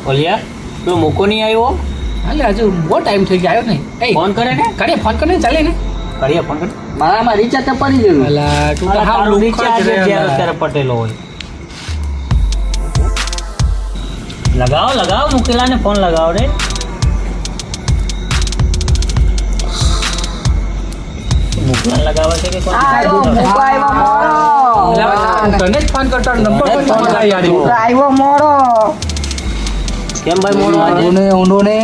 ઓલિયા તું મૂકો નહીં આવ્યો હાલે હજુ બહુ ટાઈમ થઈ ગયો નહીં એ ફોન કરે ને ફોન કરે ચાલે ને કરીએ ફોન કરે મારામાં રિચાર્જ તો પડી ગયું. અલા તું તો હાવ તારું લુખ્ખો રિચાર્જ જ રે જ્યારે અલા. ત્યારે પટેલો હોય લગાવો મુકેલા ને ફોન લગાવો રે મુકેલા લગાવે છે કે કોણ આવ્યો, મૂકો આવ્યો મોડો. અલા, હું તને જ ફોન કરતો નંબર પણ ન મળે યાર મૂકો આવ્યો મોડો. કેમ ભાઈ મોડો આજે ઊંડો ને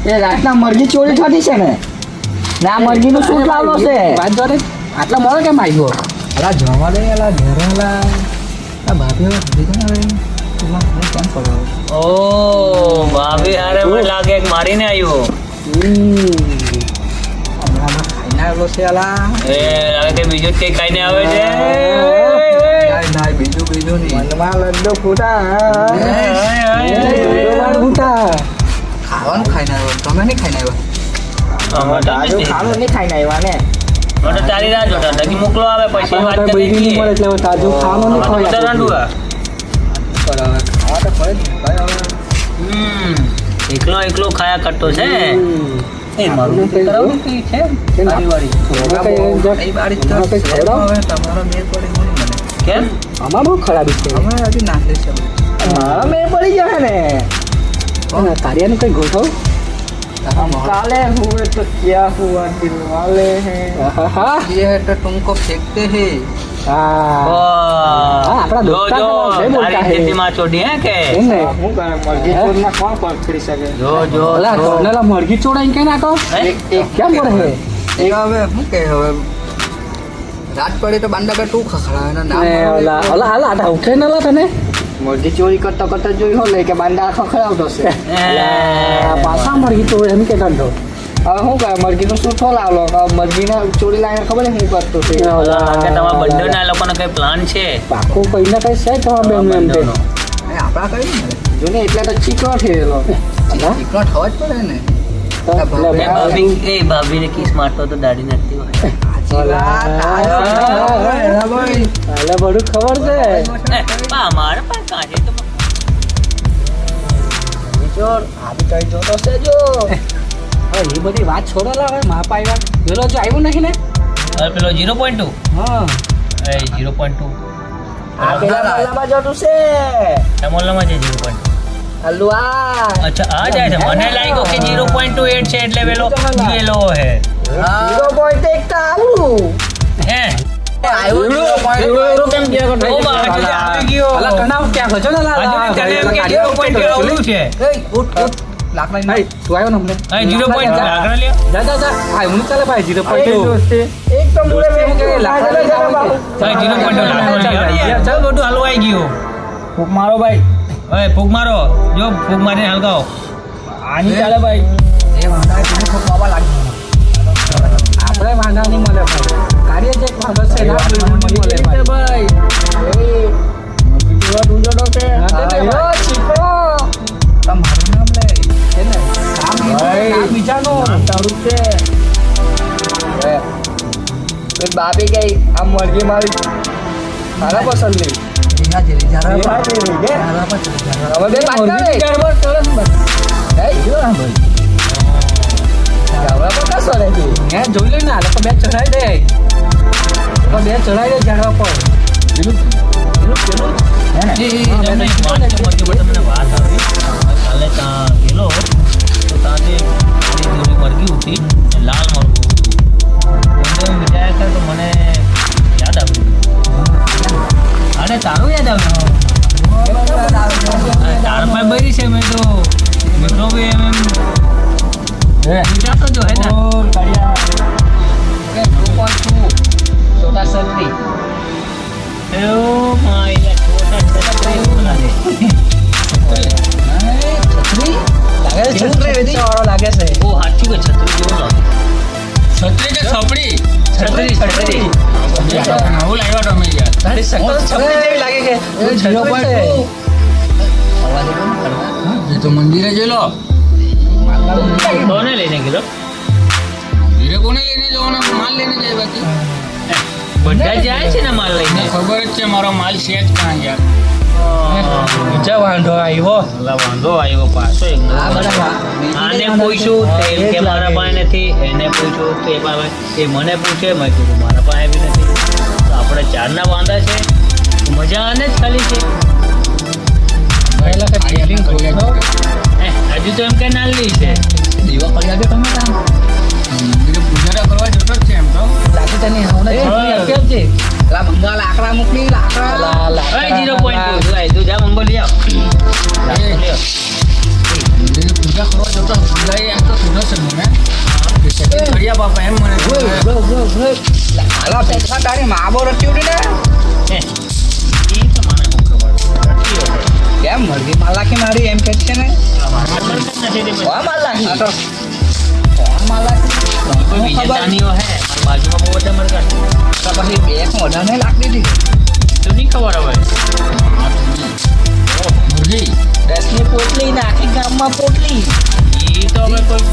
એ રાતના મરઘી ચોરી થતી છે ને ના મરઘીનું શું લાવલો છે વાત જોડે આટલા મોડો કેમ આવ્યો અલા જવા દે અલા ઘરે અલા આ ભાભી હવે ભેગા આવે તું કેમ કરો ઓ ભાભી હારે મને લાગે કે મારીને આવ્યો હમણાં ખાઈને આવેલો છે અલા એ લાગે કે બીજું જ કઈ ખાઈને આવે છે ના બીજું નહીં મનમાં લડ્ડો ફૂટા ખાવાનું ખાઈને આવ્યો તમે નહીં ખાઈને આવ્યા તાજુ ખાવાનું નહીં ખાઈને આવ્યા ને મને તારી રાહ જોતા હતા કે મોકલો આવે પછી વાત બૈરી કરીએ નહીં મળે એટલે હવે તાજું ખાવાનું નહીં અમારે તો ખવાય રંડુઆ. ખાવા તો પડે જ ને. ભાઈ હવે એકલો ખાયા કરતો છે એ મારું આપણને કઈ કરાવું ને કઈ છે તારી વાળી. હમણાં કઈ ખવડાવો? કેમ આમાં બહુ ખરાબી છે મારા મેળ પડી જશે ને કાર્યાનું કઈ ગોઠવ કાલે હુએ તો ક્યાં હુઆ દિલ વાલે હે तुमको फेंकते हैं વાહ. આપણા જો દોસ્તાર જો નહીં બોલતા તારી હે. સ્થિતિમાં ચોટી હે કે હું કરે મરઘી ચોરના કોણ પકડી શકે જો જો ઓલા જો. કર્નલા મરઘી ચોડાઈને કઈ નાખો હે? કેમ પડે હે હવે શું કે હવે રાત પડે તો બાંડા તું ખખડાવે ને ના ને ઓલા ઓલા હાલા આટા ઉઠે ને ઓલા તને મરઘી ચોરી કરતા કરતા જોઈ હો લે કે બાંડા ખખડાવતો છે આ પાછા મરઘી ચોડે એમ કે ધંધો હવે શું કરે મરઘીનું શું થો લાવલો મરઘીને ચોરી લાવીને ખબર નહીં શું કરતો છે ઓલા કે તમારા બંધના લોકોનો કઈ પ્લાન છે પાકું કઈ ના કઈ છે તમારા બેન એમ તે આપણા કઈ ને જોને એટલે તો ચીકણો થયેલો ચીકણો થવા જ પડે ને એ ભાભીને કિસ મારતો તો દાઢી નથી હોય હાલે બધું ખબર છે મારે પણ કાંઈ તો ચોર આવી કઈ જોતો છે જો હવે એ બધી વાત છોડો લા હવે માપ આવ્યા પેલો જો આવ્યું નહીં ને હવે પેલો 0.2 હા એ 0.2 આ પેલા મલ્લામાં જોતું છે મોલ્લામાં છે 0.2 હલવા અચ્છા આ જાય છે મને લાગ્યો કે 0.28 છે એટલે પેલો ગયેલો હે 0.1 તો આવું હે કેમ ગયા ઓ બાપ રે, આવી ગયો અલા કનાવ ક્યાં ગયો ને લા હજુ તને એમ કે 0.2 આવડું છે લાકડા ભાઈ તું આવ્યો ને અમને હા 0.2 લાકડા લ્યો જા જા જા આ હું ચાલે ભાઈ 0.2 એક તો મુરે મેં કે લાકડા ભાઈ 0.2 લાકડા લ્યો ચાલ બધું હલવાઈ ગયું ફૂક મારો ભાઈ હવે ફૂગ મારો જો ફૂગ મારીને હલગાવો આની ચાલે ભાઈ એ વાંધા તમે ખૂબ બાબા લાગી આપણે વાંધા નહીં મળે ભાઈ કાર્ય જે વાંધો છે ના નહીં મળે ભાઈ આયો ચીકણો તમારું નામ લે છે ને કામ બીજાનું તારું છે એક બાપી ગઈ આ મરઘી મારી તારા પસંદ નહીં રીના જે રીજા હવે બે પાકા રે ગરબડ કરે ને બસ એ જો આ ભાઈ ગાવડા પર કસો રે તું હે જોઈ લે ને આ લોકો બે ચડાઈ દે લોકો બે ચડાઈ દે ઝાડવા પર એ તમને વાત તો તમને વાત આવી કાલે ત્યાં ગયેલો તો ત્યાં જે દોરી મરઘી હતી એ લાલ મરઘું હતું એમ વિચાર્યા કરે તો મને યાદ આવ્યું અને તારું યાદ આવ્યું તારા પાસે બરી છે મેં તો મિત્રો બી એમ વિચારતો જો હે ને છોટા સત્રી ઓ માય છોટા છોટા એવું લાગે છત્રી વાળો લાગે છે ઓ હાચું કે છત્રી જેવું લાગે છત્રી કે છપડી છત્રી છત્રી આવું લાગ્યો તમે યાર તારી શકલ છત્રી જેવી લાગે કે એ તો મંદિરે ગયેલો કોને લઈને ગયેલો ધીરે કોને લઈને જવાનો માલ લઈને જાય બાકી બધા જાય છે ને માલ લઈને ખબર જ છે મારો માલ છે જ કાં યાર ઊંચા વાંધો આવ્યો અલા વાંધો આવ્યો પાછો એક નવો. આ બધા આને પૂછ્યું તે એમ કે મારા પાસે નથી, એને પૂછ્યું તે પાસે, એ મને પૂછે મેં કીધું મારા પાસે બી નથી. તો આપણે ચારના વાંધા છે, મજા આને જ ખાલી છે. પહેલા કે ફિલિંગ ખોલી દો હજુ તો એમ કે નાલી છે. દીવા કરી આપજો તમે કામ બીજું પૂજા કરવા જતો જ છે એમ તો. લાગી તને આવને કેમ છે પેલા મંગા લાકડા મોકલી લાકડા ઓય 0.2 લાય તું જા મંગો લઈ આવ. લાકડો લઈ આવ. બીજું પૂજા કરવા જતો પૂજા એમ તો સુદર્શન મને ફરિયા બાપા એમ મને હાલા પૈસા તારી માબો રચ્યું ને હે, ઈ તો મને શું ખબર રટ્ટીઓ છે. કેમ મરઘી માલાકી મારી એમ કે છે ને આ મારા પર જ નથી તે કોણ માલાકી આ તો કોણ માલાકી કોઈ બીજા તાનીઓ હે મારી બાજુમાં બહુ બધા મરઘા છે. તો પછી બે મોઢાને લાકડી દીધી તું નહીં ખબર હવે. મુરગી 10ની પોટલી ને આખી ગામમાં પોટલી ઈ તો હવે કોઈ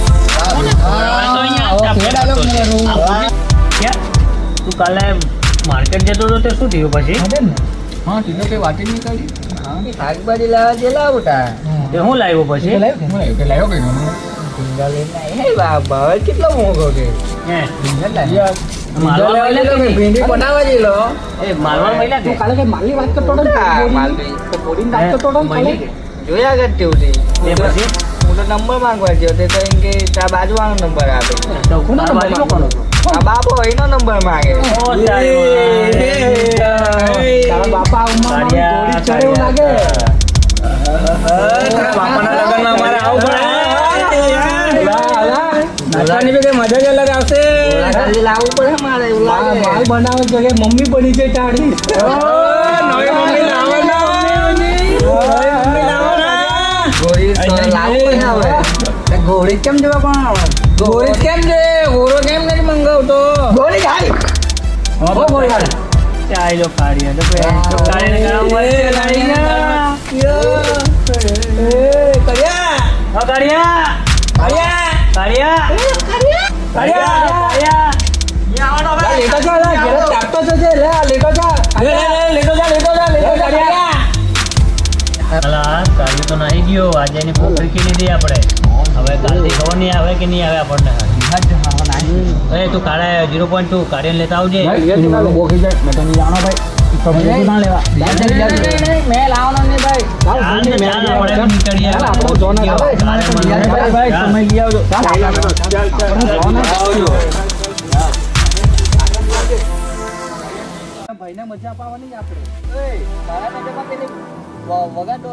કોને ખબર? હવે તો અહીંયા આપણે કરતો છે. ક્યાં? તું કાલે માર્કેટ જતો હતો તે શું થયું પછી? હા તીનો કઈ વાત જ નહીં કરી શાકભાજી લાવવા જેલા ઉઠા તે હું લાવ્યો પછી? કે લાવ્યો કઈ ઢીંગા લઈને હે ભાવ કેટલો મોંઘો કે હે, ઢીંગા મારવા મહિલા કે નહીં? ભીંડી બનાવવા જેલો એ મારવા મહિલા કે? કાલે કે માલની વાત કરતો હતો ને માલવી તો બોડીને વાત કરતો હતો ને કાલે જોયા કરતી હતી તે પછી? હું તો નંબર માંગવા ગયો તે તો એમ કે તારા બાજુવાળો નંબર આપે તો તારા બાજુમાં કોણ હતો? આ બાપો એનો નંબર માંગે ઓ તારી વાત. તારા બાપા ઉંમરમાં કાળિયા, ગોળી ચડે એવું લાગે તારા બાપાના લગ્નમાં મારે આવું પડે નાચવાની બી કઈ મજા જ અલગ આવશે ખાલી લાવવું પડે મારે એવું માલ લાગે બનાવે છે કે મમ્મી બની છે તારી નવી મમ્મી લાવવાના. ગોળી તો લાવવું પડે હવે તે ગોળી કેમ દેવા પણ ગોળી કેમ દે ગોળો કેમ નથી મંગાવતો ગોળી ખાઈ ગોળી ખાઈ ચાલ લો કાળિયા. તો પછી તો કાળિયાને કામ હોય છે લાડીના. ઓ કાળિયા! કાળિયા! કાળિયા! કાળિયા! લેતો જા લે ઘરે ચાપતો છે લે લેતો જા લેતો જા અલા, કાળિયો તો નાહી ગયો. આજે એની પોખરી ખી લીધી આપણે. હવે કાલથી ખબર નહીં આવે કે નહીં આવે આપણને. એ તું કાળે 0.2 કાળિયાને લેતા આવજે. બોખી જાય મેં તો નહીં જાણો ભાઈ ના લેવા મેં લાવવાનો નહીં ભાઈ ચાલ ને, ચાલ આપણે નીકળીએ. ચાલ, આપણો જોન આવે. કાલે મળીએ. ભાઈ ચાલ. સમય લઈ આવજો ભાઈને મજા પાવાની જ આપણે મારા નજરમાં પેલી વગાડો